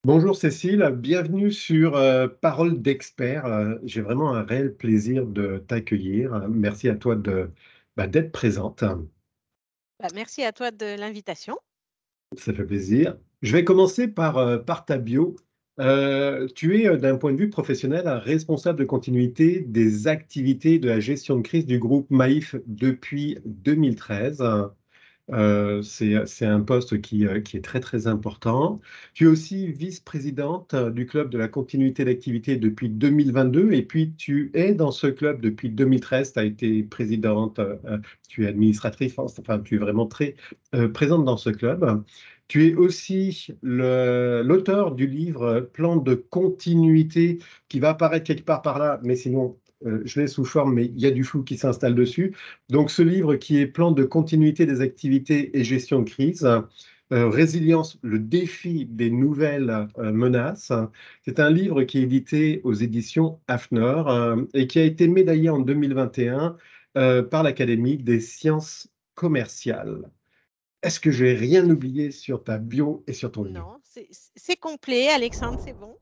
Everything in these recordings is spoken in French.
Bonjour Cécile, bienvenue sur Parole d'expert. J'ai vraiment un réel plaisir de t'accueillir. Merci à toi d'être présente. Bah, merci à toi de l'invitation. Ça fait plaisir. Je vais commencer par ta bio. Tu es, d'un point de vue professionnel, un responsable de continuité des activités de la gestion de crise du groupe Maïf depuis 2013. C'est un poste qui est très très important. Tu es aussi vice-présidente du club de la continuité d'activité depuis 2022 et puis tu es dans ce club depuis 2013. Tu as été présidente, tu es administratrice, enfin tu es vraiment très présente dans ce club. Tu es aussi l'auteur du livre Plan de continuité qui va apparaître quelque part par là, mais sinon je l'ai sous forme, mais il y a du flou qui s'installe dessus. Donc, ce livre qui est Plan de continuité des activités et gestion de crise, résilience, le défi des nouvelles menaces. C'est un livre qui est édité aux éditions Hafner et qui a été médaillé en 2021 par l'Académie des sciences commerciales. Est-ce que je n'ai rien oublié sur ta bio et sur ton livre? Non, c'est complet, Alexandre, c'est bon.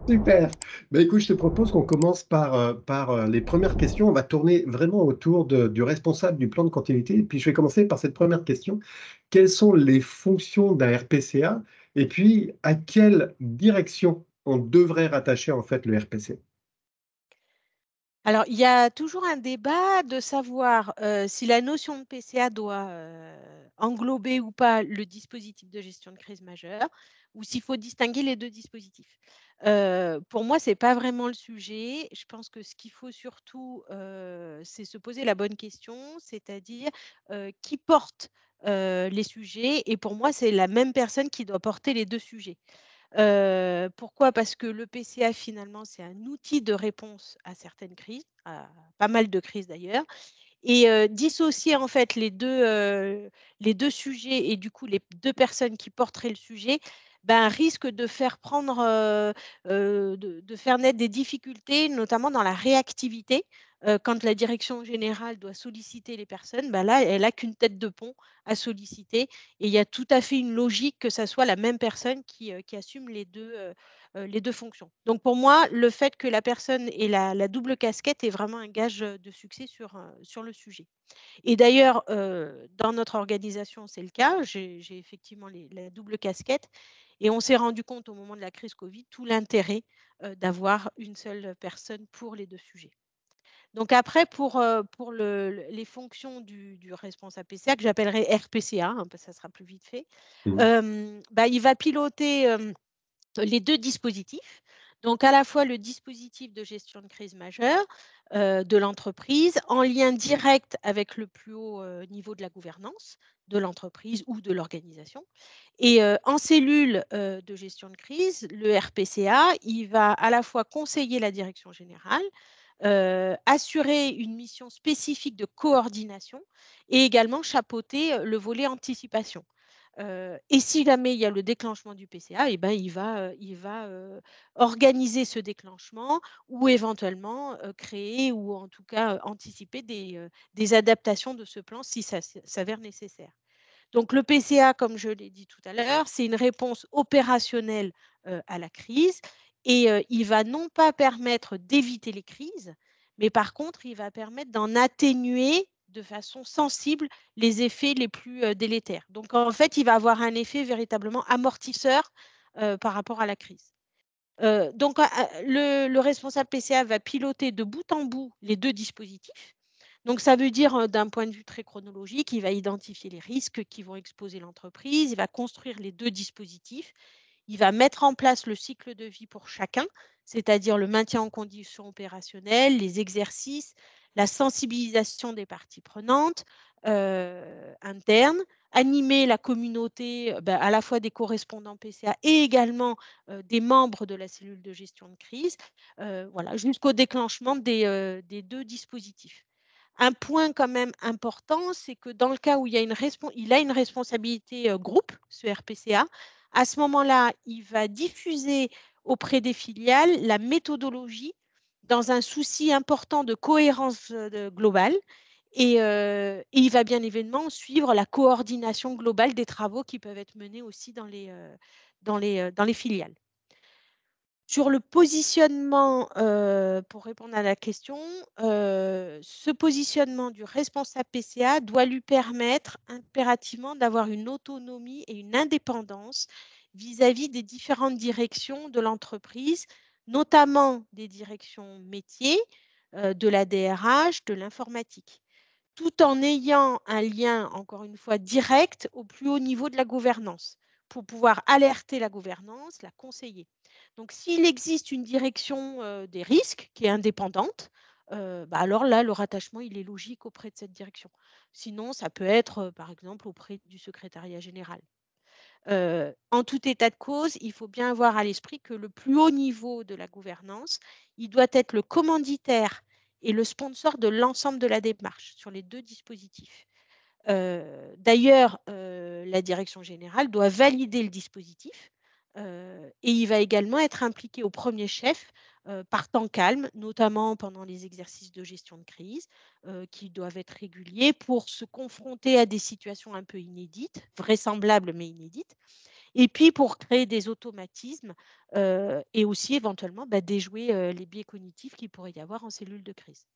Super. Ben, écoute, je te propose qu'on commence par les premières questions. On va tourner vraiment autour du responsable du plan de continuité. Et puis, je vais commencer par cette première question. Quelles sont les fonctions d'un RPCA? Et puis, à quelle direction on devrait rattacher en fait le RPCA? Alors, il y a toujours un débat de savoir si la notion de PCA doit englober ou pas le dispositif de gestion de crise majeure ou s'il faut distinguer les deux dispositifs. Pour moi, ce n'est pas vraiment le sujet. Je pense que ce qu'il faut surtout, c'est se poser la bonne question, c'est-à-dire qui porte les sujets. Et pour moi, c'est la même personne qui doit porter les deux sujets. Pourquoi? Parce que le PCA finalement, c'est un outil de réponse à certaines crises, à pas mal de crises d'ailleurs et dissocier en fait les 2 sujets et du coup les 2 personnes qui porteraient le sujet, ben, risque de faire prendre, de faire naître des difficultés, notamment dans la réactivité. Quand la direction générale doit solliciter les personnes, ben là, elle a qu'une tête de pont à solliciter et il y a tout à fait une logique que ça soit la même personne qui assume les 2 fonctions. Donc pour moi, le fait que la personne ait la double casquette est vraiment un gage, de succès sur le sujet. Et d'ailleurs, dans notre organisation, c'est le cas. J'ai effectivement la double casquette et on s'est rendu compte au moment de la crise Covid, tout l'intérêt, d'avoir une seule personne pour les 2 sujets. Donc après pour les fonctions du responsable PCA que j'appellerai RPCA, hein, parce que ça sera plus vite fait, Mhm. bah, il va piloter, les 2 dispositifs. Donc à la fois le dispositif de gestion de crise majeure, de l'entreprise en lien direct avec le plus haut, niveau de la gouvernance de l'entreprise ou de l'organisation et en cellule, de gestion de crise, le RPCA, il va à la fois conseiller la direction générale, assurer une mission spécifique de coordination et également chapeauter, le volet anticipation. Et si jamais il y a le déclenchement du PCA et ben, il va organiser ce déclenchement ou éventuellement, créer ou en tout cas, anticiper des adaptations de ce plan si ça s'avère nécessaire. Donc le PCA, comme je l'ai dit tout à l'heure, c'est une réponse opérationnelle, à la crise et il va non pas permettre d'éviter les crises, mais par contre, il va permettre d'en atténuer de façon sensible les effets les plus, délétères. Donc en fait, il va avoir un effet véritablement amortisseur, par rapport à la crise. Donc le responsable PCA va piloter de bout en bout les 2 dispositifs. Donc ça veut dire, d'un point de vue très chronologique, il va identifier les risques qui vont exposer l'entreprise, il va construire les 2 dispositifs, il va mettre en place le cycle de vie pour chacun, c'est-à-dire le maintien en condition opérationnelle, les exercices, la sensibilisation des parties prenantes, internes, animer la communauté, bah, à la fois des correspondants PCA et également, des membres de la cellule de gestion de crise, voilà, jusqu'au déclenchement des 2 dispositifs. Un point quand même important, c'est que dans le cas où il a une responsabilité, groupe, ce RPCA, à ce moment-là, il va diffuser auprès des filiales la méthodologie dans un souci important de cohérence, globale et il va bien évidemment suivre la coordination globale des travaux qui peuvent être menés aussi dans les filiales. Sur le positionnement, pour répondre à la question, ce positionnement du responsable PCA doit lui permettre impérativement d'avoir une autonomie et une indépendance vis-à-vis des différentes directions de l'entreprise, notamment des directions métiers, de la DRH, de l'informatique, tout en ayant un lien, encore une fois, direct au plus haut niveau de la gouvernance, pour pouvoir alerter la gouvernance, la conseiller. Donc, s'il existe une direction des risques qui est indépendante, alors là, le rattachement, il est logique auprès de cette direction. Sinon, ça peut être, par exemple, auprès du secrétariat général. En tout état de cause, il faut bien avoir à l'esprit que le plus haut niveau de la gouvernance, il doit être le commanditaire et le sponsor de l'ensemble de la démarche sur les deux dispositifs. D'ailleurs, la direction générale doit valider le dispositif et il va également être impliqué au premier chef par temps calme, notamment pendant les exercices de gestion de crise qui doivent être réguliers pour se confronter à des situations un peu inédites, vraisemblables mais inédites, et puis pour créer des automatismes et aussi éventuellement déjouer les biais cognitifs qu'il pourrait y avoir en cellule de crise.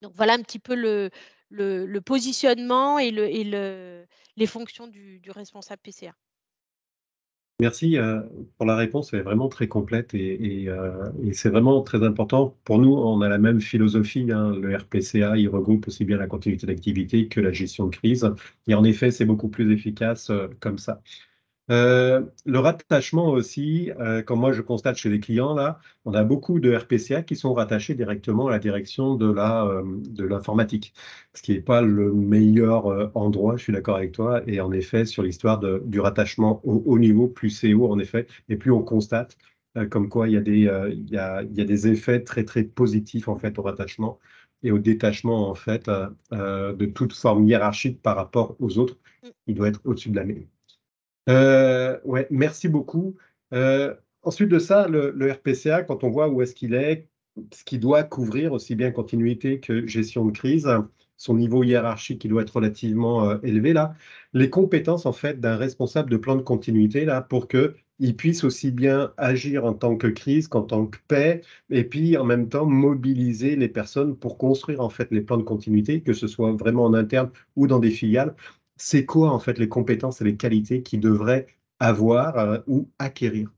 Donc voilà un petit peu le positionnement et les fonctions du responsable PCA. Merci pour la réponse, elle est vraiment très complète et c'est vraiment très important. Pour nous, on a la même philosophie, hein. Le RPCA, il regroupe aussi bien la continuité d'activité que la gestion de crise. Et en effet, c'est beaucoup plus efficace comme ça. Le rattachement aussi, comme moi je constate chez les clients, là, on a beaucoup de RPCA qui sont rattachés directement à la direction de l'informatique, ce qui n'est pas le meilleur endroit, je suis d'accord avec toi. Et en effet, sur l'histoire du rattachement au haut niveau, plus c'est haut, en effet, et plus on constate comme quoi il y a il y a des effets très, très positifs en fait au rattachement et au détachement en fait de toute forme hiérarchique par rapport aux autres. Mm. Il doit être au-dessus de la mêlée. Ouais, merci beaucoup. Ensuite de ça, le RPCA, quand on voit où est-ce qu'il est, ce qu'il doit couvrir, aussi bien continuité que gestion de crise, son niveau hiérarchique qui doit être relativement élevé là, les compétences en fait d'un responsable de plan de continuité là, pour que il puisse aussi bien agir en tant que crise qu'en tant que paix, et puis en même temps mobiliser les personnes pour construire en fait les plans de continuité, que ce soit vraiment en interne ou dans des filiales. C'est quoi en fait les compétences et les qualités qu'ils devraient avoir ou acquérir?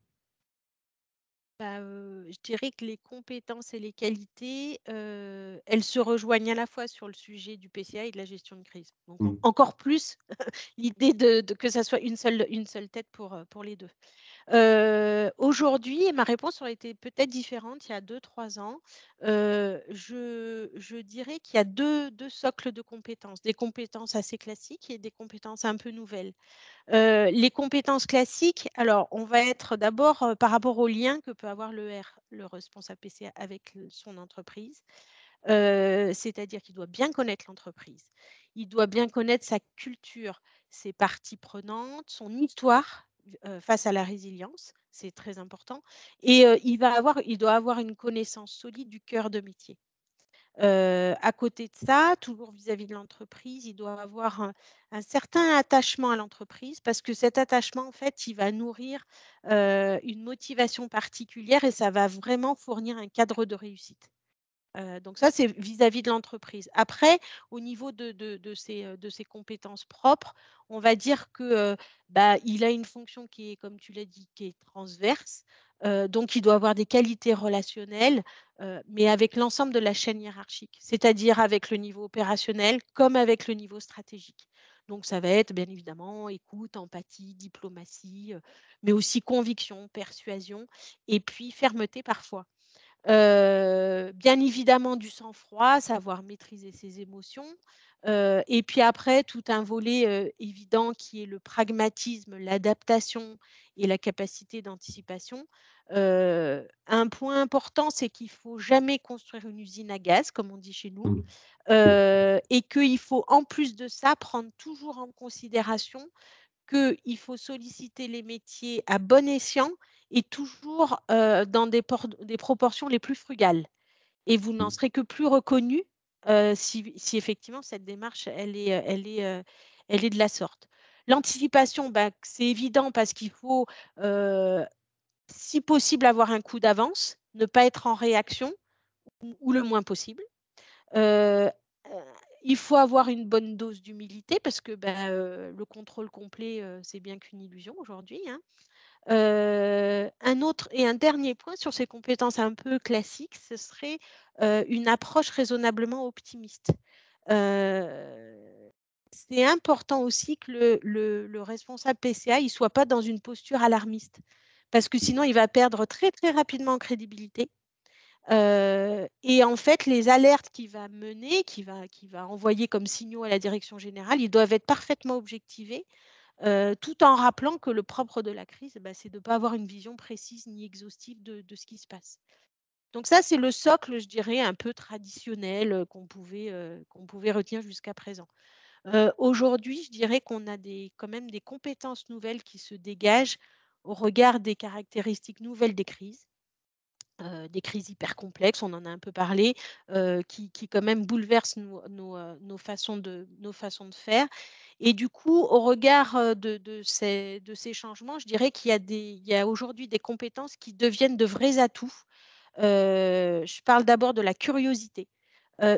Je dirais que les compétences et les qualités, elles se rejoignent à la fois sur le sujet du PCA et de la gestion de crise. Donc Mm. encore plus l'idée que ça soit une seule tête pour les 2. Aujourd'hui, et ma réponse aurait été peut-être différente il y a 2-3 ans, je dirais qu'il y a deux socles de compétences, des compétences assez classiques et des compétences un peu nouvelles. Les compétences classiques, alors on va être d'abord, par rapport au lien que peut avoir le responsable PCA avec son entreprise. C'est-à-dire qu'il doit bien connaître l'entreprise. Il doit bien connaître sa culture, ses parties prenantes, son histoire, face à la résilience, c'est très important, et il doit avoir une connaissance solide du cœur de métier. À côté de ça, toujours vis-à-vis de l'entreprise, il doit avoir un certain attachement à l'entreprise parce que cet attachement, en fait, il va nourrir une motivation particulière et ça va vraiment fournir un cadre de réussite. Donc ça, c'est vis-à-vis de l'entreprise. Après, au niveau de ses compétences propres, on va dire que, il a une fonction qui est, comme tu l'as dit, qui est transverse, donc il doit avoir des qualités relationnelles, mais avec l'ensemble de la chaîne hiérarchique, c'est-à-dire avec le niveau opérationnel comme avec le niveau stratégique. Donc ça va être bien évidemment écoute, empathie, diplomatie, mais aussi conviction, persuasion et puis fermeté parfois. Bien évidemment du sang-froid, savoir maîtriser ses émotions, et puis après tout un volet, évident qui est le pragmatisme, l'adaptation et la capacité d'anticipation. Un point important, c'est qu'il faut jamais construire une usine à gaz, comme on dit chez nous, Mm. Mm. et qu'il faut en plus de ça prendre toujours en considération qu'il faut solliciter les métiers à bon escient et toujours, dans des proportions les plus frugales et vous n'en Mm. serez que plus reconnu, si effectivement cette démarche elle est de la sorte. L'anticipation, c'est évident parce qu'il faut, si possible, avoir un coup d'avance, ne pas être en réaction ou le moins possible. Euh, il faut avoir une bonne dose d'humilité parce que le contrôle complet, c'est bien qu'une illusion aujourd'hui, hein. Un dernier point sur ces compétences un peu classiques, ce serait une approche raisonnablement optimiste. C'est important aussi que le responsable PCA ne soit pas dans une posture alarmiste, parce que sinon, il va perdre très, très rapidement en crédibilité. Et en fait, les alertes qu'il va mener, qu'il va envoyer comme signaux à la direction générale, ils doivent être parfaitement objectivés, tout en rappelant que le propre de la crise, c'est de ne pas avoir une vision précise ni exhaustive de ce qui se passe. Donc ça, c'est le socle, je dirais, un peu traditionnel qu'on pouvait retenir jusqu'à présent. Aujourd'hui, je dirais qu'on a quand même des compétences nouvelles qui se dégagent au regard des caractéristiques nouvelles des crises hyper complexes, on en a un peu parlé, qui quand même bouleversent nos façons de faire. Et du coup, au regard de ces changements, je dirais qu'il y a aujourd'hui des compétences qui deviennent de vrais atouts. Je parle d'abord de la curiosité.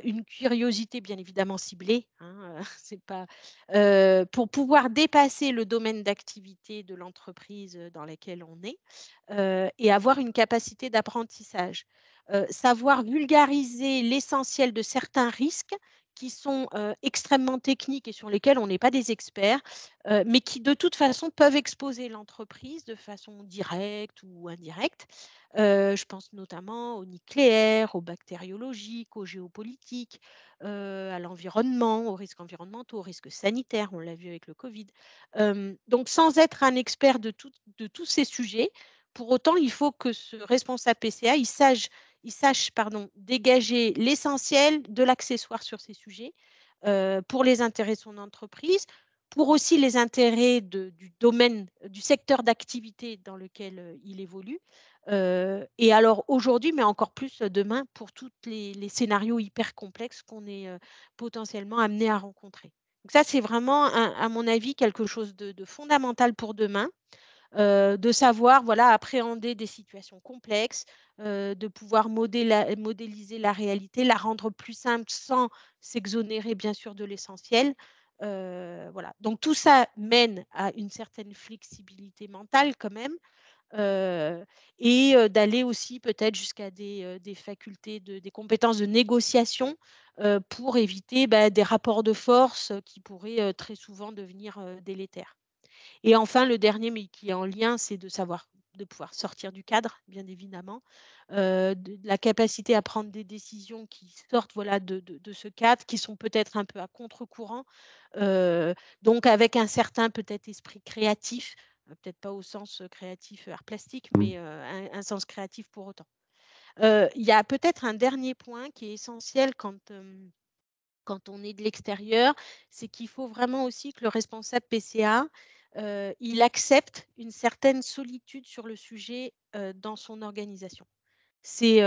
Une curiosité bien évidemment ciblée, hein, c'est pas, pour pouvoir dépasser le domaine d'activité de l'entreprise dans laquelle on est, et avoir une capacité d'apprentissage. Savoir vulgariser l'essentiel de certains risques qui sont extrêmement techniques et sur lesquels on n'est pas des experts, mais qui de toute façon peuvent exposer l'entreprise de façon directe ou indirecte. Je pense notamment au nucléaire, aux bactériologiques, aux géopolitiques, à l'environnement, aux risques environnementaux, aux risques sanitaires, on l'a vu avec le Covid. Donc sans être un expert de tous ces sujets, pour autant, il faut que ce responsable PCA, il sache dégager l'essentiel de l'accessoire sur ces sujets, pour les intérêts de son entreprise, pour aussi les intérêts du domaine, du secteur d'activité dans lequel il évolue. Et alors aujourd'hui, mais encore plus demain, pour tous les scénarios hyper complexes qu'on est potentiellement amené à rencontrer. Donc ça, c'est vraiment, à mon avis, quelque chose de fondamental pour demain. De savoir appréhender des situations complexes, de pouvoir modéliser la réalité, la rendre plus simple sans s'exonérer bien sûr de l'essentiel. Voilà. Donc tout ça mène à une certaine flexibilité mentale quand même, et d'aller aussi peut-être jusqu'à des facultés, des compétences de négociation, pour éviter des rapports de force qui pourraient très souvent devenir délétères. Et enfin, le dernier, mais qui est en lien, c'est de pouvoir sortir du cadre, bien évidemment, de la capacité à prendre des décisions qui sortent de ce cadre, qui sont peut-être un peu à contre-courant, donc avec un certain peut-être esprit créatif, peut-être pas au sens créatif art plastique, mais un sens créatif pour autant. Il y a peut-être un dernier point qui est essentiel quand on est de l'extérieur, c'est qu'il faut vraiment aussi que le responsable PCA, il accepte une certaine solitude sur le sujet, dans son organisation. C'est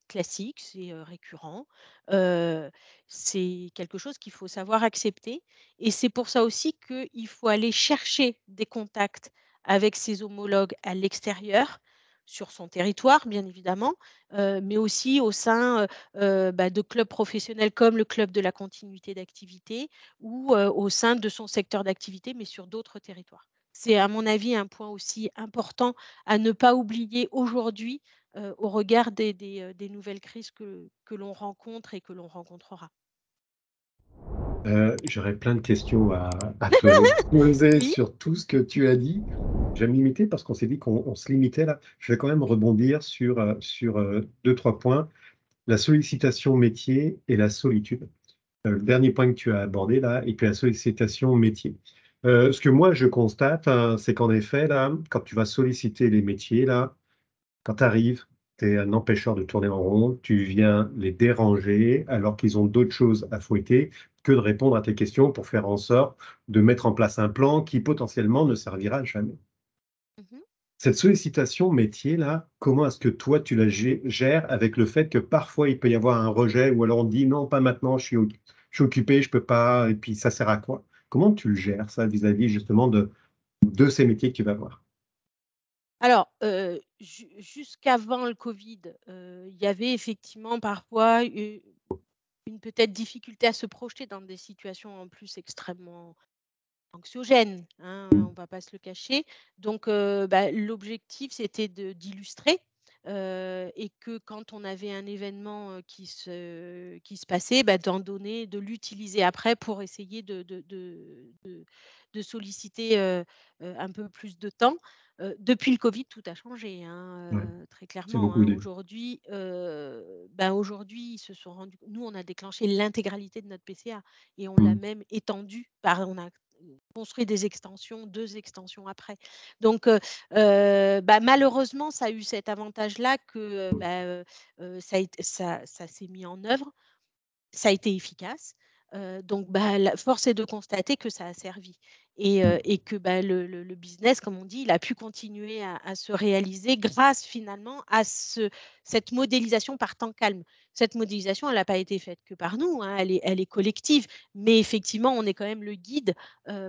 classique, c'est récurrent, heu, c'est quelque chose qu'il faut savoir accepter, et c'est pour ça aussi qu'il faut aller chercher des contacts avec ses homologues à l'extérieur, sur son territoire bien évidemment, mais aussi au sein, de clubs professionnels comme le club de la continuité d'activité, ou au sein de son secteur d'activité, mais sur d'autres territoires. C'est à mon avis un point aussi important à ne pas oublier aujourd'hui, au regard des nouvelles crises que l'on rencontre et que l'on rencontrera. J'aurais plein de questions à te poser Oui, sur tout ce que tu as dit. Je vais me limiter parce qu'on s'est dit qu'on se limitait là. Je vais quand même rebondir sur deux, trois points. La sollicitation métier et la solitude. Le dernier point que tu as abordé là, et puis la sollicitation métier. Ce que moi je constate, hein, c'est qu'en effet, là, quand tu vas solliciter les métiers, là, quand tu arrives, tu es un empêcheur de tourner en rond, tu viens les déranger alors qu'ils ont d'autres choses à fouetter que de répondre à tes questions pour faire en sorte de mettre en place un plan qui potentiellement ne servira jamais. mmh Cette sollicitation métier, là, comment est-ce que toi, tu la gères avec le fait que parfois, il peut y avoir un rejet ou alors on dit non, pas maintenant, je suis occupé, je peux pas, et puis ça sert à quoi? Comment tu le gères, ça, vis-à-vis justement de ces métiers que tu vas voir? Alors, jusqu'avant le covid, il y avait effectivement parfois une peut-être difficulté à se projeter dans des situations en plus extrêmement anxiogènes, hein, on ne va pas se le cacher. Donc, bah, l'objectif, c'était d'illustrer, et que quand on avait un événement, qui se passait, bah, de l'utiliser après pour essayer de solliciter, un peu plus de temps. Depuis le covid, tout a changé, Ouais, hein, très c'est clairement, beaucoup hein. dit. Aujourd'hui, ils se sont rendus nous, on a déclenché l'intégralité de notre PCA et on l'a Mmh. même étendu on a construit des extensions, 2 extensions après. Donc, bah, malheureusement, ça a eu cet avantage-là que, ça s'est mis en œuvre, ça a été efficace, donc bah, la force est de constater que ça a servi et que, bah, le business, comme on dit, il a pu continuer à se réaliser grâce finalement à cette modélisation par temps calme. Cette modélisation, elle n'a pas été faite que par nous, hein, elle est collective, mais effectivement, on est quand même le guide,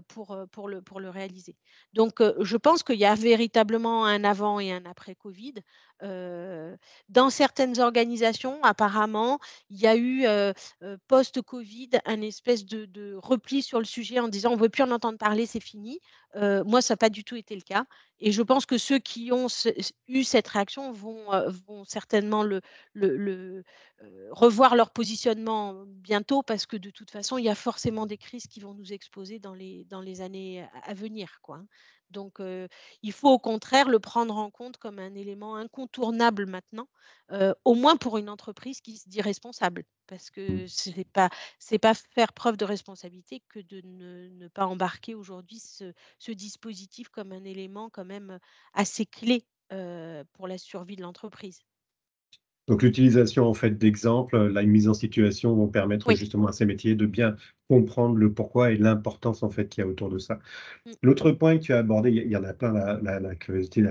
pour le réaliser. Donc, je pense qu'il y a véritablement un avant et un après covid. Dans certaines organisations, apparemment, il y a eu, post-Covid, un espèce de repli sur le sujet en disant: «On ne veut plus en entendre parler, c'est fini». Moi, ça n'a pas du tout été le cas et je pense que ceux qui ont eu cette réaction vont certainement revoir leur positionnement bientôt parce que de toute façon, il y a forcément des crises qui vont nous exposer dans les années à venir, quoi, hein. Donc, il faut au contraire le prendre en compte comme un élément incontournable maintenant, au moins pour une entreprise qui se dit responsable. Parce Mmh. que c'est pas faire preuve de responsabilité que de ne pas embarquer aujourd'hui ce dispositif comme un élément quand même, assez clé, pour la survie de l'entreprise. Donc l'utilisation en fait d'exemples, la mise en situation vont permettre Oui. justement à ces métiers de bien comprendre le pourquoi et l'importance en fait qu'il y a autour de ça. Mmh. L'autre point que tu as abordé, il y en a plein, la curiosité,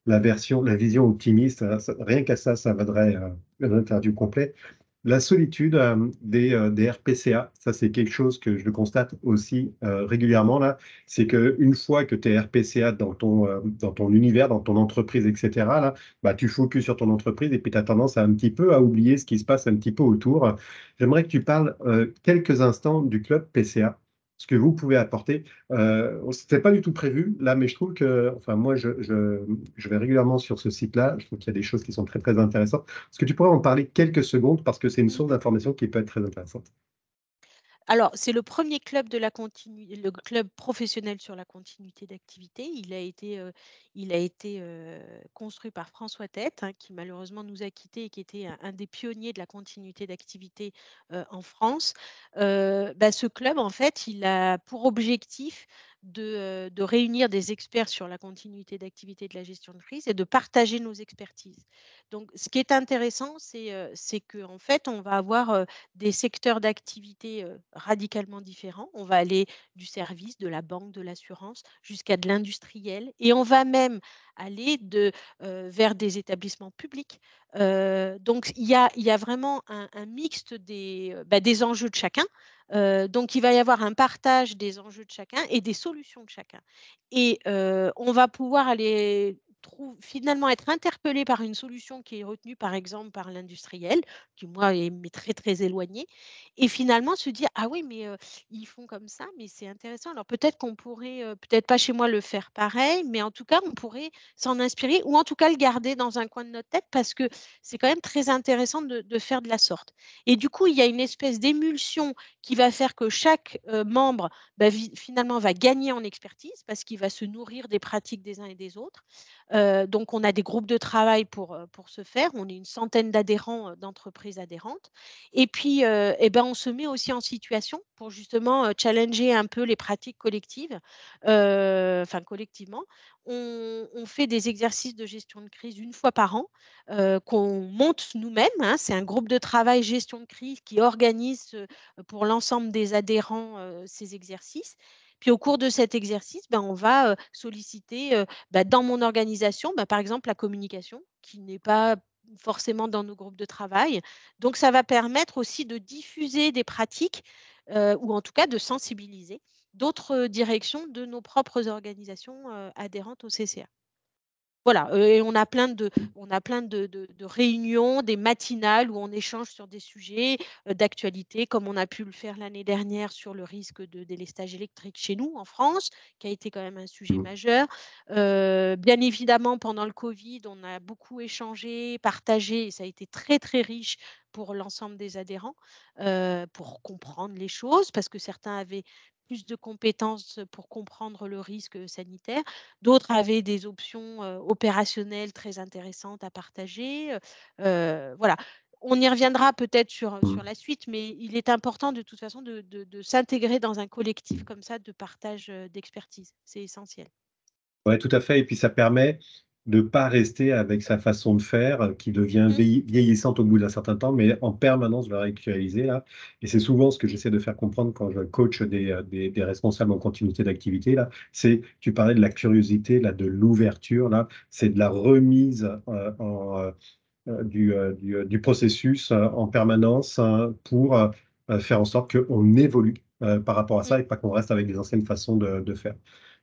la vision optimiste, rien qu'à ça, ça vaudrait une interview complète. La solitude des RPCA, ça c'est quelque chose que je constate aussi régulièrement là, c'est qu'une fois que tu es RPCA dans ton univers, dans ton entreprise, etc., là, bah, tu focuses sur ton entreprise et puis tu as tendance à un petit peu à oublier ce qui se passe un petit peu autour. J'aimerais que tu parles quelques instants du club PCA, ce que vous pouvez apporter. C'était pas du tout prévu là, mais je trouve que, enfin moi, je vais régulièrement sur ce site-là. Je trouve qu'il y a des choses qui sont très très intéressantes. Est-ce que tu pourrais en parler quelques secondes parce que c'est une source Mmh. d'information qui peut être très intéressante. Alors, c'est le premier club le club professionnel sur la continuité d'activité. Il a été construit par François Tête, hein, qui malheureusement nous a quittés et qui était un des pionniers de la continuité d'activité, en France. Ce club, en fait, il a pour objectif de réunir des experts sur la continuité d'activité de la gestion de crise et de partager nos expertises. Donc ce qui est intéressant, c'est qu'en fait, on va avoir, des secteurs d'activité, radicalement différents. On va aller du service, de la banque, de l'assurance, jusqu'à de l'industriel et on va même aller vers des établissements publics. Donc il y a vraiment un mixte des enjeux de chacun. Donc il va y avoir un partage des enjeux de chacun et des solutions de chacun et on va pouvoir aller finalement être interpellé par une solution qui est retenue, par exemple, par l'industriel, qui moi m'est très, très éloigné et finalement se dire: «Ah oui, mais ils font comme ça, mais c'est intéressant. Alors peut-être qu'on pourrait, peut-être pas chez moi le faire pareil, mais en tout cas, on pourrait s'en inspirer ou en tout cas le garder dans un coin de notre tête parce que c'est quand même très intéressant de faire de la sorte» et du coup, il y a une espèce d'émulsion qui va faire que chaque, membre, finalement va gagner en expertise parce qu'il va se nourrir des pratiques des uns et des autres. Donc on a des groupes de travail pour ce faire. On est une centaine d'adhérents, d'entreprises adhérentes et puis, on se met aussi en situation pour justement, challenger un peu les pratiques collectives, enfin collectivement. On fait des exercices de gestion de crise une fois par an, qu'on monte nous-mêmes, hein. C'est un groupe de travail gestion de crise qui organise, pour l'ensemble des adhérents, ces exercices. Puis au cours de cet exercice, on va, solliciter, dans mon organisation, par exemple la communication qui n'est pas forcément dans nos groupes de travail. Donc ça va permettre aussi de diffuser des pratiques, ou en tout cas de sensibiliser d'autres directions de nos propres organisations adhérentes au CCA. Voilà, et on a plein de réunions, des matinales où on échange sur des sujets d'actualité, comme on a pu le faire l'année dernière sur le risque de délestage électrique chez nous en France, qui a été quand même un sujet majeur. Bien évidemment, pendant le Covid, on a beaucoup échangé, partagé, et ça a été très, très riche pour l'ensemble des adhérents, pour comprendre les choses, parce que certains avaient plus de compétences pour comprendre le risque sanitaire. D'autres avaient des options opérationnelles très intéressantes à partager. Voilà. On y reviendra peut-être sur la suite, mais il est important de toute façon de s'intégrer dans un collectif comme ça de partage d'expertise. C'est essentiel. Ouais, tout à fait. Et puis ça permet de ne pas rester avec sa façon de faire qui devient Mmh. vieillissante au bout d'un certain temps, mais en permanence de la réactualiser là. Et c'est souvent ce que j'essaie de faire comprendre quand je coach des responsables en continuité d'activité là. C'est, tu parlais de la curiosité, là, de l'ouverture là. C'est de la remise du processus en permanence pour faire en sorte qu'on évolue par rapport à Mmh. ça et pas qu'on reste avec des anciennes façons de faire.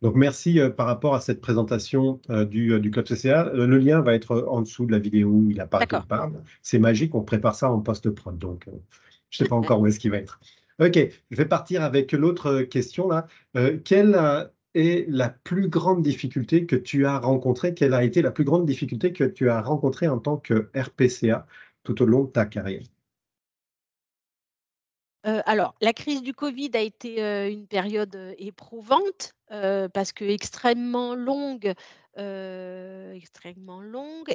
Donc, merci par rapport à cette présentation du Club CCA. Le lien va être en dessous de la vidéo où il apparaît quelque D'accord. part. C'est magique, on prépare ça en post-prod. Donc, je ne sais pas encore où est-ce qu'il va être. OK, je vais partir avec l'autre question là. Quelle est la plus grande difficulté que tu as rencontrée? Quelle a été la plus grande difficulté que tu as rencontrée en tant que RPCA tout au long de ta carrière? Alors, la crise du Covid a été une période éprouvante parce que extrêmement longue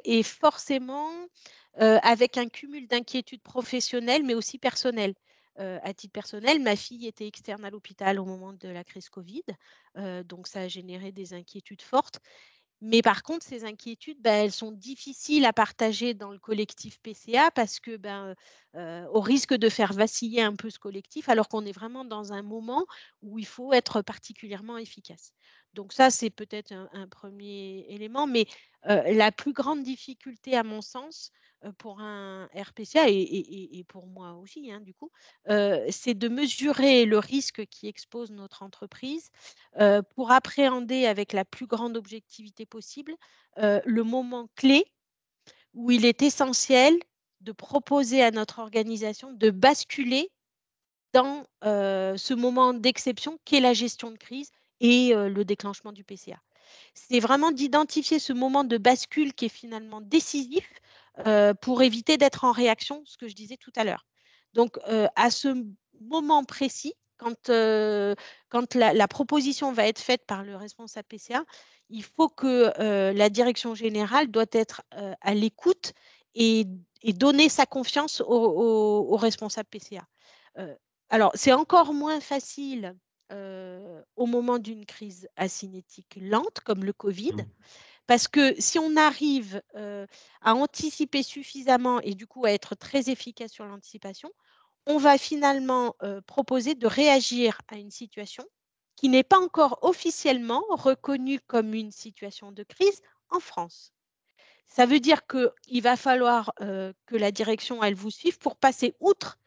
et forcément avec un cumul d'inquiétudes professionnelles, mais aussi personnelles. À titre personnel, ma fille était externe à l'hôpital au moment de la crise Covid, donc ça a généré des inquiétudes fortes. Mais par contre, ces inquiétudes, elles sont difficiles à partager dans le collectif PCA parce que, au risque de faire vaciller un peu ce collectif, alors qu'on est vraiment dans un moment où il faut être particulièrement efficace. Donc ça, c'est peut-être un 1er élément, mais la plus grande difficulté à mon sens, pour un RPCA et pour moi aussi, hein, du coup, c'est de mesurer le risque qui expose notre entreprise pour appréhender avec la plus grande objectivité possible, le moment clé où il est essentiel de proposer à notre organisation de basculer dans, ce moment d'exception qu'est la gestion de crise et le déclenchement du PCA. C'est vraiment d'identifier ce moment de bascule qui est finalement décisif, pour éviter d'être en réaction, ce que je disais tout à l'heure. Donc, à ce moment précis, quand la proposition va être faite par le responsable PCA, il faut que, la direction générale doit être, à l'écoute et donner sa confiance au responsable PCA. Heu, alors c'est encore moins facile au moment d'une crise acinétique lente comme le Covid, Mm. parce que si on arrive, à anticiper suffisamment et du coup à être très efficace sur l'anticipation, on va finalement, proposer de réagir à une situation qui n'est pas encore officiellement reconnue comme une situation de crise en France. Ça veut dire qu'il va falloir, que la direction, elle vous suive pour passer outre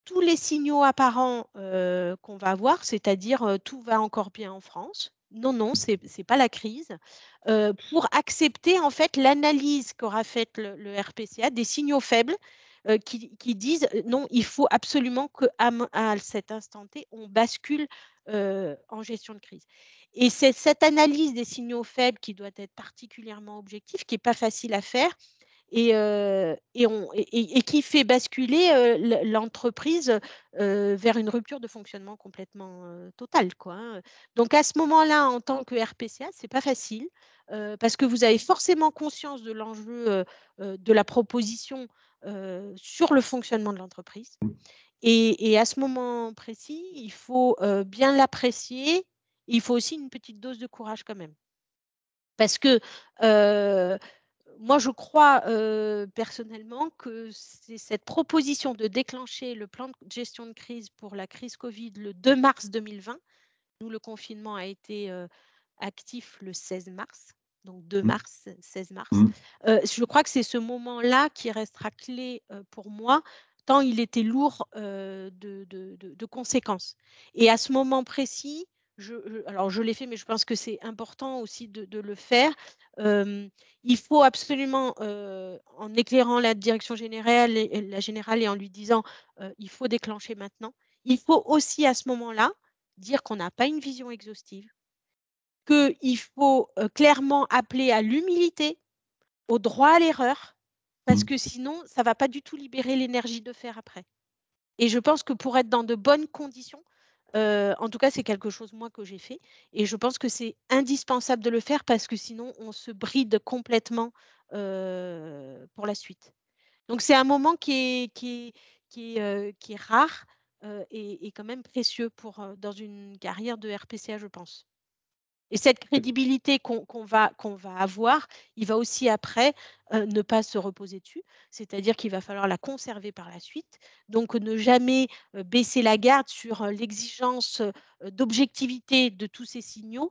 tous les signaux apparents, qu'on va avoir, c'est-à-dire, tout va encore bien en France. Non, non, c'est pas la crise. Pour accepter en fait l'analyse qu'aura faite le RPCA des signaux faibles, qui disent: «Non, il faut absolument qu'à cet instant T, on bascule, en gestion de crise» et c'est cette analyse des signaux faibles qui doit être particulièrement objective, qui est pas facile à faire et qui fait basculer, l'entreprise, vers une rupture de fonctionnement complètement, totale, quoi, hein. Donc à ce moment-là, en tant que RPCA, c'est pas facile, parce que vous avez forcément conscience de l'enjeu, de la proposition, sur le fonctionnement de l'entreprise et à ce moment précis, il faut, bien l'apprécier. Il faut aussi une petite dose de courage quand même. Parce que, heu moi, je crois, personnellement que c'est cette proposition de déclencher le plan de gestion de crise pour la crise Covid le 2 mars 2020. Nous, le confinement a été, actif le 16 mars, donc 2 Mm. mars, 16 mars. Mm. Je crois que c'est ce moment-là qui restera clé, pour moi, tant il était lourd, de conséquences et à ce moment précis, alors je l'ai fait, mais je pense que c'est important aussi de le faire. Hem, il faut absolument, en éclairant la direction générale et en lui disant, «Il faut déclencher maintenant». Il faut aussi à ce moment-là, dire qu'on n'a pas une vision exhaustive, qu'il faut, clairement appeler à l'humilité, au droit à l'erreur, parce Mmh. que sinon ça va pas du tout libérer l'énergie de faire après. Et je pense que pour être dans de bonnes conditions, en tout cas, c'est quelque chose moi que j'ai fait et je pense que c'est indispensable de le faire parce que sinon on se bride complètement, pour la suite. Donc c'est un moment qui est rare, et quand même précieux pour, dans une carrière de RPCA, je pense. Et cette crédibilité qu'on va avoir, il va aussi après, ne pas se reposer dessus. C'est-à-dire qu'il va falloir la conserver par la suite. Donc ne jamais, baisser la garde sur, l'exigence, d'objectivité de tous ces signaux,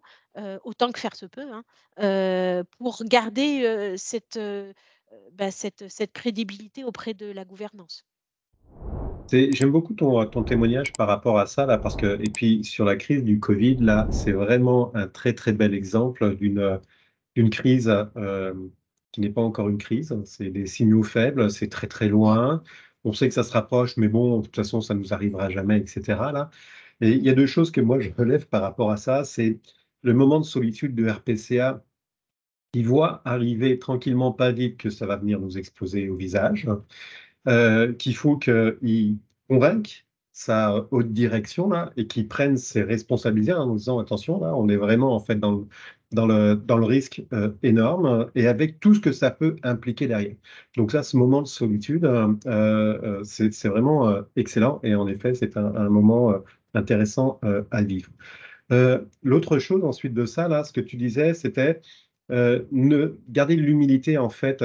autant que faire se peut, hein, pour garder, cette crédibilité auprès de la gouvernance. J'aime beaucoup ton témoignage par rapport à ça là, parce que et puis sur la crise du Covid là, c'est vraiment un très, très bel exemple d'une crise, qui n'est pas encore une crise. C'est des signaux faibles, c'est très, très Mmh. loin. On sait que ça se rapproche, mais bon, de toute façon, ça nous arrivera jamais et cetera là. Et il y a 2 choses que moi je relève par rapport à ça, c'est le moment de solitude de RPCA qui voit arriver tranquillement, pas vite, que ça va venir nous exploser au visage, qu'il faut qu'il convainque sa haute direction là et qu'il prenne ses responsabilités en disant: «Attention là, on est vraiment en fait dans le risque, énorme et avec tout ce que ça peut impliquer derrière». Donc ça, ce moment de solitude, c'est vraiment, excellent et en effet, c'est un moment, intéressant, à vivre. L'autre chose ensuite de ça là, ce que tu disais, c'était, ne garder l'humilité en fait,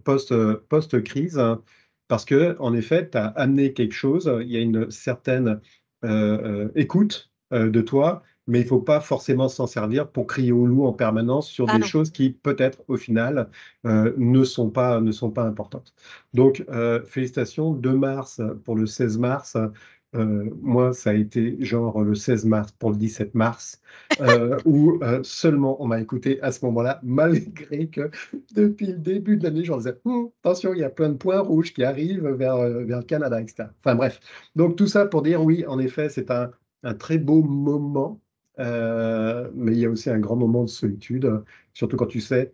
post-crise, hein, parce qu'en effet, tu as amené quelque chose, il y a une certaine, écoute, de toi, mais il ne faut pas forcément s'en servir pour crier au loup en permanence sur Ah des non. choses qui peut-être au final, ne sont pas importantes. Donc, félicitations, 2 mars pour le 16 mars, moi ça a été genre le 16 mars pour le 17 mars, où, seulement on m'a écouté à ce moment-là, malgré que depuis le début de l'année, je leur disais: attention, il y a plein de points rouges qui arrivent vers le Canada» et cetera. Enfin bref, donc tout ça pour dire Mmh. oui, en effet, c'est un très beau moment, mais il y a aussi un grand moment de solitude, surtout quand tu sais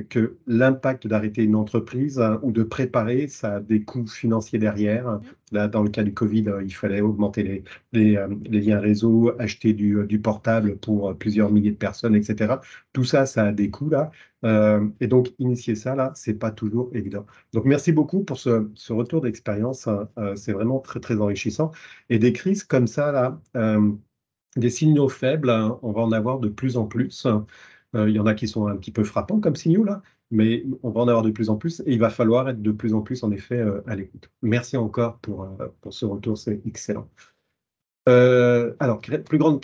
que l'impact d'arrêter une entreprise, ou de préparer, ça a des coûts financiers derrière. Mmh. Là, dans le cas du Covid, il fallait augmenter les liens réseau, acheter du Mmh. portable pour, plusieurs Mmh. milliers de personnes et cetera. Tout ça, ça a des coûts là, et donc initier ça là, c'est pas toujours évident. Donc merci beaucoup pour ce retour d'expérience, hein, c'est vraiment très, très enrichissant et des crises comme ça là, des signaux faibles, hein, on va en avoir de plus en plus. Il y en a qui sont un petit peu frappants comme signaux là, mais on va en avoir de plus en plus et il va falloir être de plus en plus en effet, à l'écoute. Merci encore pour ce retour, c'est excellent. Alors, plus grande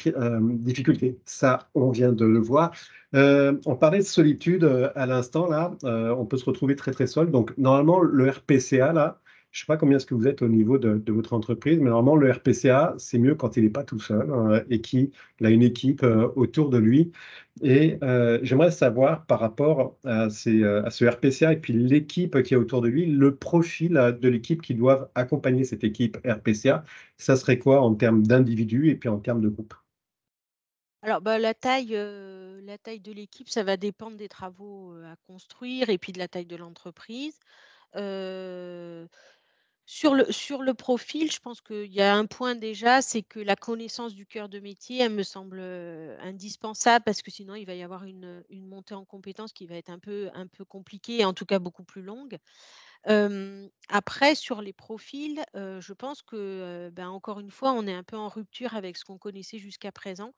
difficulté, ça, on vient de le voir. On parlait de solitude, à l'instant là, on peut se retrouver très, très seul. Donc normalement, le RPCA là, je ne sais pas combien est-ce que vous êtes au niveau de votre entreprise, mais normalement le RPCA, c'est mieux quand il n'est pas tout seul, et qu'il a une équipe, autour de lui. Et j'aimerais savoir par rapport à ce RPCA et puis l'équipe qui est autour de lui, le profil, de l'équipe qui doivent accompagner cette équipe RPCA, ça serait quoi en termes d'individus et puis en termes de groupe? Alors, bah, la taille de l'équipe, ça va dépendre des travaux, à construire et puis de la taille de l'entreprise. Heu, sur le profil, je pense qu'il y a un point déjà, c'est que la connaissance du cœur de métier, elle me semble, indispensable parce que sinon il va y avoir une montée en compétences qui va être un peu compliquée et en tout cas beaucoup plus longue. Après sur les profils, je pense que, encore une fois, on est un peu en rupture avec ce qu'on connaissait jusqu'à présent.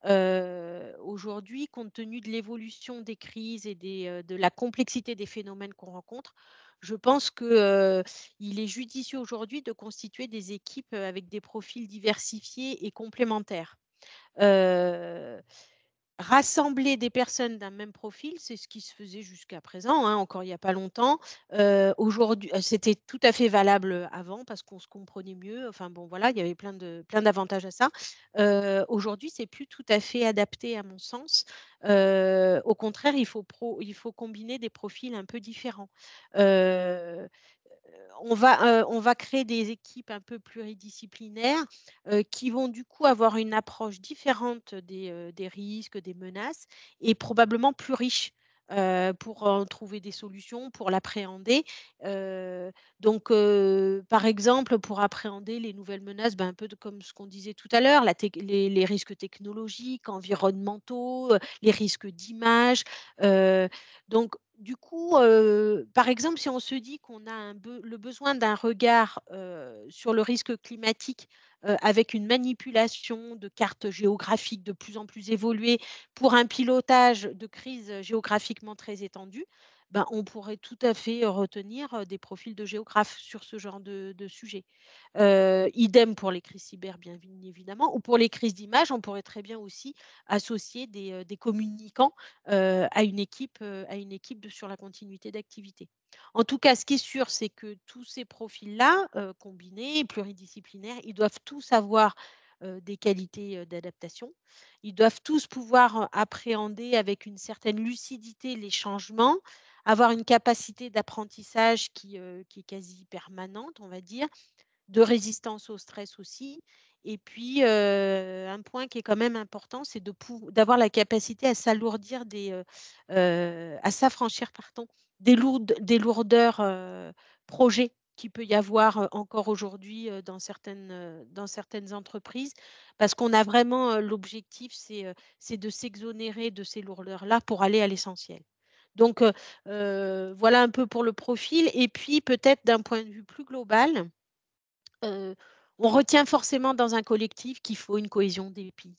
Aujourd'hui, compte tenu de l'évolution des crises et de la complexité des phénomènes qu'on rencontre, je pense que, il est judicieux aujourd'hui de constituer des équipes, avec des profils diversifiés et complémentaires. Heu rassembler des personnes d'un même profil, c'est ce qui se faisait jusqu'à présent, hein, encore il n'y a pas longtemps. Aujourd'hui, c'était tout à fait valable avant parce qu'on se comprenait mieux. Enfin bon, voilà, il y avait plein d'avantages à ça. Aujourd'hui, c'est plus tout à fait adapté à mon sens. Au contraire, il faut combiner des profils un peu différents. Heu on va créer des équipes un peu pluridisciplinaires, qui vont du coup avoir une approche différente des risques, des menaces et probablement plus riche, pour en trouver des solutions, pour l'appréhender. Heu, par exemple, pour appréhender les nouvelles menaces, ben, un peu comme ce qu'on disait tout à l'heure, les risques technologiques, environnementaux, les risques d'image, donc du coup, par exemple, si on se dit qu'on a le besoin d'un regard, sur le risque climatique, avec une manipulation de cartes géographiques de plus en plus évoluées pour un pilotage de crises, géographiquement très étendues, ben, on pourrait tout à fait, retenir, des profils de géographes sur ce genre de sujet. Idem pour les crises cyber, bien évidemment, ou pour les crises d'image, on pourrait très bien aussi associer des communicants, à une équipe sur la continuité d'activité. En tout cas, ce qui est sûr, c'est que tous ces profils-là, combinés, pluridisciplinaires, ils doivent tous avoir, des qualités, d'adaptation. Ils doivent tous pouvoir, appréhender avec une certaine lucidité les changements, avoir une capacité d'apprentissage qui est quasi permanente, on va dire, de résistance au stress aussi. Et puis, un point qui est quand même important, c'est d'avoir la capacité à s'alourdir à s'affranchir, pardon, des lourdeurs, projets qu'il peut y avoir, encore aujourd'hui, dans certaines entreprises. Parce qu'on a vraiment, l'objectif, c'est de s'exonérer de ces lourdeurs-là pour aller à l'essentiel. Donc, voilà un peu pour le profil et puis peut-être d'un point de vue plus global. On retient forcément dans un collectif qu'il faut une cohésion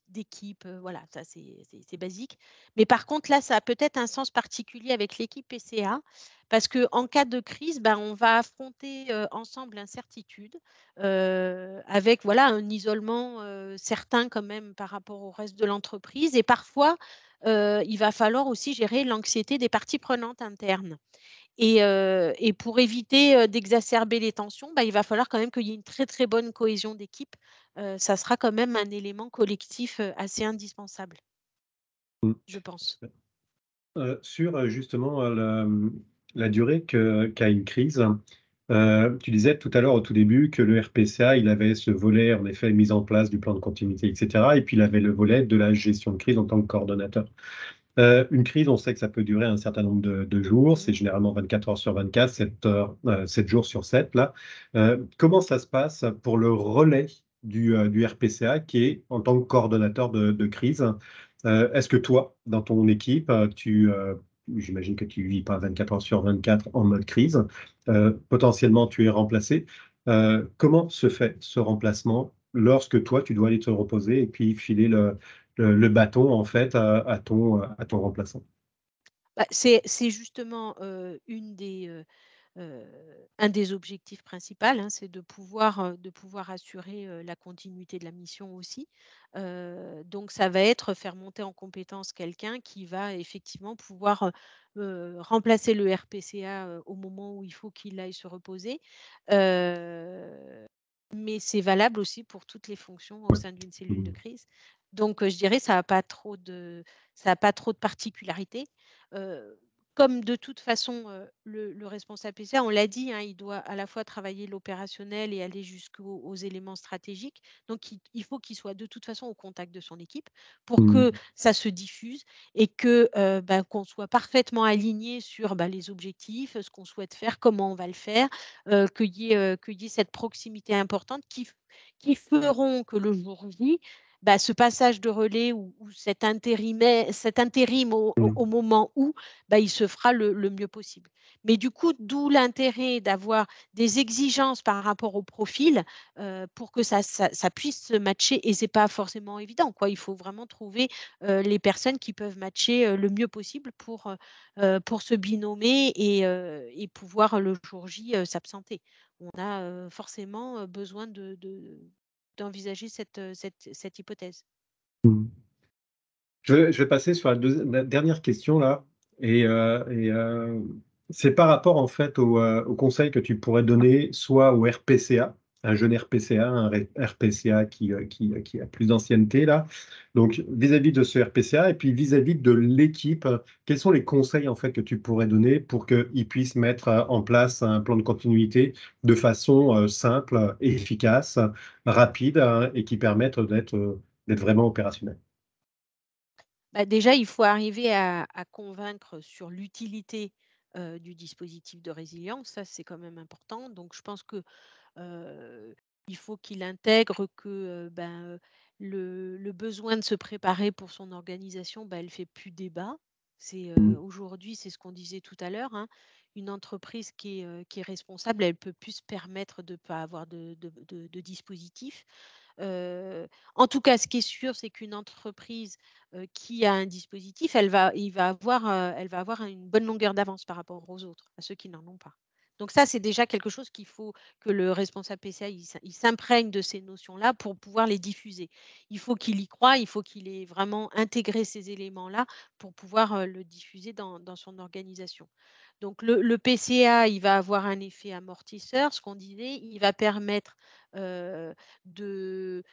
d'équipe, voilà, ça c'est basique. Mais par contre là, ça a peut-être un sens particulier avec l'équipe PCA parce qu'en cas de crise, ben, on va affronter, ensemble l'incertitude, avec voilà un isolement, certain quand même par rapport au reste de l'entreprise et parfois, il va falloir aussi gérer l'anxiété des parties prenantes internes. Et pour éviter, d'exacerber les tensions, bah, il va falloir quand même qu'il y ait une très, très bonne cohésion d'équipe. Ça sera quand même un élément collectif, assez indispensable, Mmh. je pense. Sur, justement, la durée qu'a une crise, tu disais tout à l'heure, au tout début, que le RPCA, il avait ce volet, en effet, mise en place du plan de continuité et cetera et puis il avait le volet de la gestion de crise en tant que coordonnateur. Une crise, on sait que ça peut durer un certain nombre de jours, c'est Mmh. généralement 24 heures sur 24, 7 heures, 7 jours sur 7 là. Comment ça se passe pour le relais du RPCA qui est en tant que coordonnateur de crise? Est-ce que toi, dans ton équipe, j'imagine que tu vis pas 24 heures sur 24 en mode crise, potentiellement tu es remplacé. Comment se fait ce remplacement lorsque toi, tu dois aller te reposer et puis filer le bâton en fait à ton remplaçant. Bah, c'est justement, heu, un des objectifs principaux, hein, c'est de pouvoir assurer, la continuité de la mission aussi. Donc ça va être faire monter en compétence quelqu'un qui va effectivement pouvoir, remplacer le RPCA, au moment où il faut qu'il aille se reposer. Mais c'est valable aussi pour toutes les fonctions au Ouais. sein d'une cellule de Mmh. crise. Donc, je dirais ça a pas trop de particularités. Heu, Comme de toute façon, le responsable PCA, on l'a dit, hein, il doit à la fois travailler l'opérationnel et aller jusqu'aux éléments stratégiques. Donc il faut qu'il soit de toute façon au contact de son équipe pour que Mmh. ça se diffuse et que, qu'on soit parfaitement aligné sur, les objectifs, ce qu'on souhaite faire, comment on va le faire, qu'il y ait cette proximité importante qui feront que le jour J, ce passage de relais ou cet intérim au Mmh. moment où, il se fera le mieux possible. Mais du coup, d'où l'intérêt d'avoir des exigences par rapport au profil, pour que ça puisse se matcher et c'est pas forcément évident, quoi. Il faut vraiment trouver, les personnes qui peuvent matcher, le mieux possible pour se binômer et pouvoir le jour J, s'absenter. On a, forcément, besoin d'envisager cette hypothèse. Mmh. Je vais passer sur la dernière question là. C'est par rapport en fait au conseil que tu pourrais donner soit au RPCA, un jeune RPCA, RPCA qui a plus d'ancienneté là. Donc vis-à-vis de ce RPCA et puis vis-à-vis de l'équipe, quels sont les conseils en fait que tu pourrais donner pour qu'ils puissent mettre en place un plan de continuité de façon simple, efficace, rapide hein, et qui permettent d'être vraiment opérationnel? Bah, déjà, il faut arriver à convaincre sur l'utilité du dispositif de résilience. Ça, c'est quand même important. Donc, je pense que il faut qu'il intègre que le besoin de se préparer pour son organisation, elle ne fait plus débat. Aujourd'hui, c'est ce qu'on disait tout à l'heure, hein, une entreprise qui est responsable, elle ne peut plus se permettre de ne pas avoir de dispositif. En tout cas, ce qui est sûr, c'est qu'une entreprise, qui a un dispositif, elle va avoir une bonne longueur d'avance par rapport aux autres, à ceux qui n'en ont pas. Donc ça, c'est déjà quelque chose qu'il faut que le responsable PCA, il s'imprègne de ces notions-là pour pouvoir les diffuser. Il faut qu'il y croie, il faut qu'il ait vraiment intégré ces éléments-là pour pouvoir, le diffuser dans son organisation. Donc le PCA, il va avoir un effet amortisseur, ce qu'on disait, il va permettre, heu, de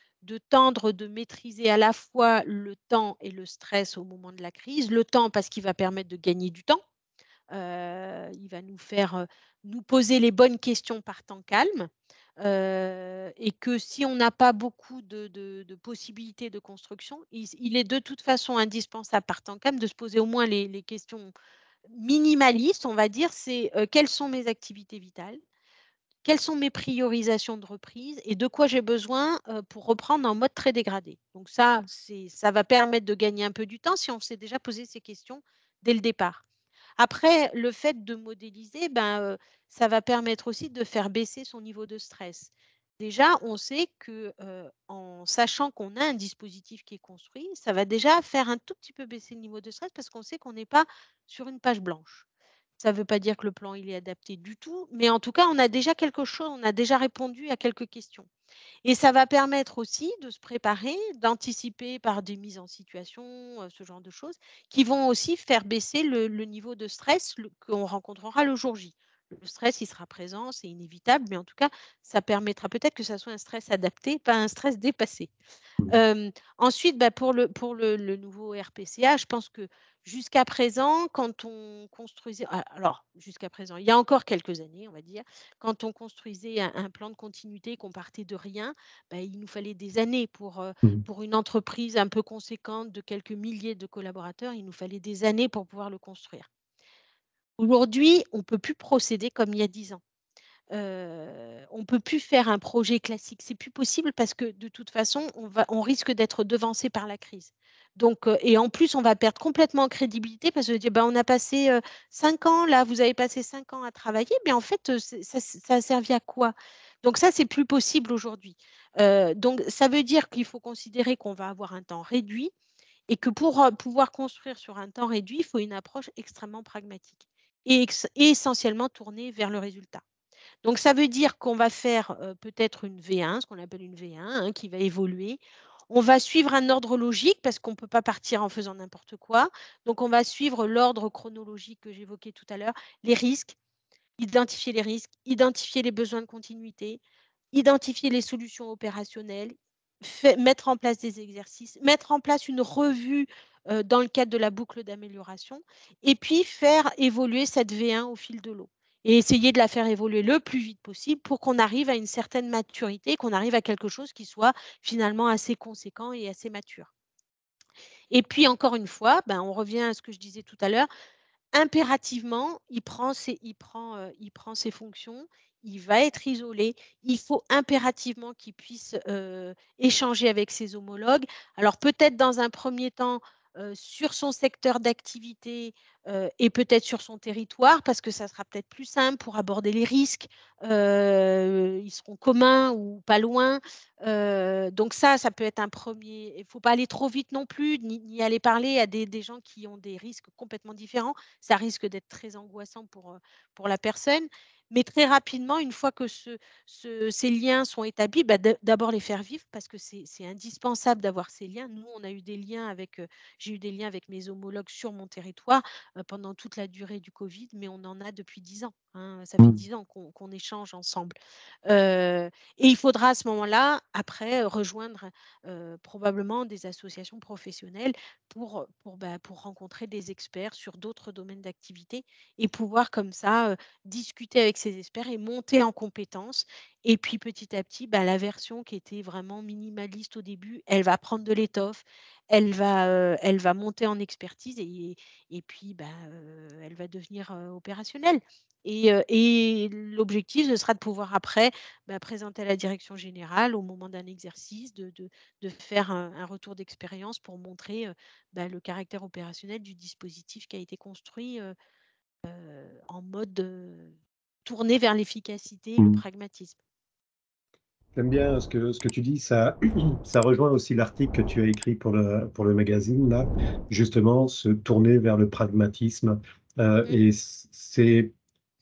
tendre, de maîtriser à la fois le temps et le stress au moment de la crise. Le temps parce qu'il va permettre de gagner du temps, il va nous faire, nous poser les bonnes questions par temps calme, et que si on n'a pas beaucoup de possibilités de construction, il est de toute façon indispensable par temps calme de se poser au moins les questions minimalistes, on va dire. C'est, quelles sont mes activités vitales? Quelles sont mes priorisations de reprise et de quoi j'ai besoin, pour reprendre en mode très dégradé? Donc ça va permettre de gagner un peu du temps si on s'est déjà posé ces questions dès le départ. Après, le fait de modéliser, ça va permettre aussi de faire baisser son niveau de stress. Déjà, on sait que, en sachant qu'on a un dispositif qui est construit, ça va déjà faire un tout petit peu baisser le niveau de stress parce qu'on sait qu'on n'est pas sur une page blanche. Ça ne veut pas dire que le plan, il est adapté du tout, mais en tout cas, on a déjà quelque chose, on a déjà répondu à quelques questions. Et ça va permettre aussi de se préparer, d'anticiper par des mises en situation, ce genre de choses, qui vont aussi faire baisser le niveau de stress qu'on rencontrera le jour J. Le stress, il sera présent, c'est inévitable, mais en tout cas, ça permettra peut-être que ça soit un stress adapté, pas un stress dépassé. Ensuite, pour le nouveau RPCA, je pense que jusqu'à présent, quand on construisait alors jusqu'à présent, il y a encore quelques années, on va dire, quand on construisait un plan de continuité, qu'on partait de rien, il nous fallait des années Mhm. pour une entreprise un peu conséquente de quelques milliers de collaborateurs, il nous fallait des années pour pouvoir le construire. Aujourd'hui, on ne peut plus procéder comme il y a 10 ans. On peut plus faire un projet classique. C'est plus possible parce que de toute façon, on risque d'être devancé par la crise. Donc et en plus, on va perdre complètement en crédibilité parce que dire: «On a passé, 5 ans là, vous avez passé 5 ans à travailler, mais en fait, ça a servi à quoi?» Donc ça, c'est plus possible aujourd'hui. Donc ça veut dire qu'il faut considérer qu'on va avoir un temps réduit et que pour, pouvoir construire sur un temps réduit, il faut une approche extrêmement pragmatique et essentiellement tournée vers le résultat. Donc ça veut dire qu'on va faire, peut-être une V1, ce qu'on appelle une V1, hein, qui va évoluer. On va suivre un ordre logique parce qu'on ne peut pas partir en faisant n'importe quoi. Donc on va suivre l'ordre chronologique que j'évoquais tout à l'heure, les risques, identifier les besoins de continuité, identifier les solutions opérationnelles, mettre en place des exercices, mettre en place une revue, dans le cadre de la boucle d'amélioration et puis faire évoluer cette V1 au fil de l'eau et essayer de la faire évoluer le plus vite possible pour qu'on arrive à une certaine maturité, qu'on arrive à quelque chose qui soit finalement assez conséquent et assez mature. Et puis encore une fois, on revient à ce que je disais tout à l'heure, impérativement, il prend ses fonctions, il va être isolé. Il faut impérativement qu'il puisse, échanger avec ses homologues. Alors peut-être dans un premier temps, sur son secteur d'activité, et peut-être sur son territoire, parce que ça sera peut-être plus simple pour aborder les risques. Ils seront communs ou pas loin. Donc ça peut être un premier. Il ne faut pas aller trop vite non plus, ni aller parler à des gens qui ont des risques complètement différents. Ça risque d'être très angoissant pour la personne. Mais très rapidement, une fois que ces liens sont établis, d'abord les faire vivre, parce que c'est indispensable d'avoir ces liens. Nous, on a eu des liens avec, j'ai eu des liens avec mes homologues sur mon territoire pendant toute la durée du Covid, mais on en a depuis 10 ans. Hein. Ça fait 10 ans qu'on échange ensemble. Et il faudra à ce moment-là, après, rejoindre probablement des associations professionnelles pour rencontrer des experts sur d'autres domaines d'activité et pouvoir comme ça discuter avec ces experts et monter en compétences. Et puis petit à petit, la version qui était vraiment minimaliste au début, elle va prendre de l'étoffe, elle va monter en expertise et puis elle va devenir opérationnelle. Et l'objectif, ce sera de pouvoir après présenter à la direction générale au moment d'un exercice, de faire un retour d'expérience pour montrer le caractère opérationnel du dispositif qui a été construit en mode tourné vers l'efficacité et le pragmatisme. J'aime bien ce que tu dis, ça, ça rejoint aussi l'article que tu as écrit pour le magazine, là, justement, se tourner vers le pragmatisme. Et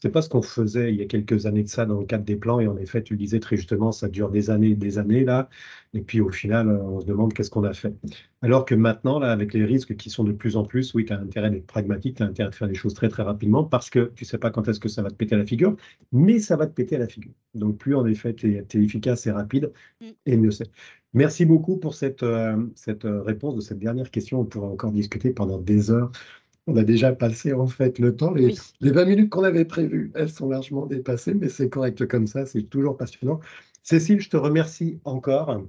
c'est pas ce qu'on faisait il y a quelques années de ça dans le cadre des plans. Et en effet, tu le disais très justement, ça dure des années, là. Et puis au final, on se demande qu'est-ce qu'on a fait. Alors que maintenant, là, avec les risques qui sont de plus en plus, oui, tu as intérêt d'être pragmatique, tu as intérêt de faire les choses très, très rapidement parce que tu sais pas quand est-ce que ça va te péter à la figure, mais ça va te péter à la figure. Donc, plus en effet, tu es efficace et rapide, Mm. et mieux c'est. Merci beaucoup pour cette réponse de cette dernière question. On pourra encore discuter pendant des heures. On a déjà passé en fait le temps. Les, Oui. les 20 minutes qu'on avait prévues, elles sont largement dépassées, mais c'est correct comme ça, c'est toujours passionnant. Cécile, je te remercie encore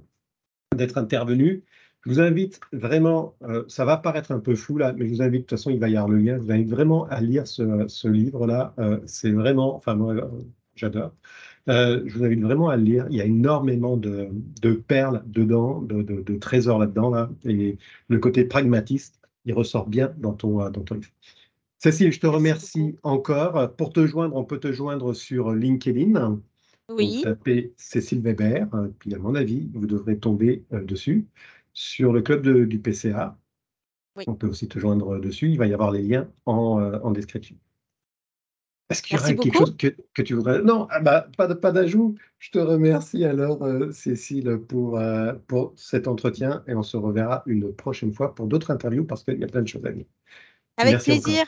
d'être intervenue. Je vous invite vraiment, ça va paraître un peu fou là, mais je vous invite, de toute façon, il va y avoir le lien, je vous invite vraiment à lire ce livre-là. C'est vraiment, enfin, moi, j'adore. Je vous invite vraiment à le lire. Il y a énormément de perles dedans, de trésors là-dedans, là. Et le côté pragmatiste, il ressort bien dans ton livre. Cécile, je te Merci beaucoup. remercie encore. Pour te joindre, on peut te joindre sur LinkedIn. Donc, Oui. tapez Cécile Weber, puis à mon avis, vous devrez tomber dessus. Sur le club du PCA, Oui. on peut aussi te joindre dessus. Il va y avoir les liens en description. Est-ce qu'il y Merci aurait quelque beaucoup. chose que tu voudrais... Non, pas d'ajout. Je te remercie alors, Cécile, pour cet entretien et on se reverra une prochaine fois pour d'autres interviews parce qu'il y a plein de choses à dire. Avec Merci encore. plaisir.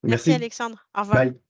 Merci Merci. Alexandre. Au revoir. Bye.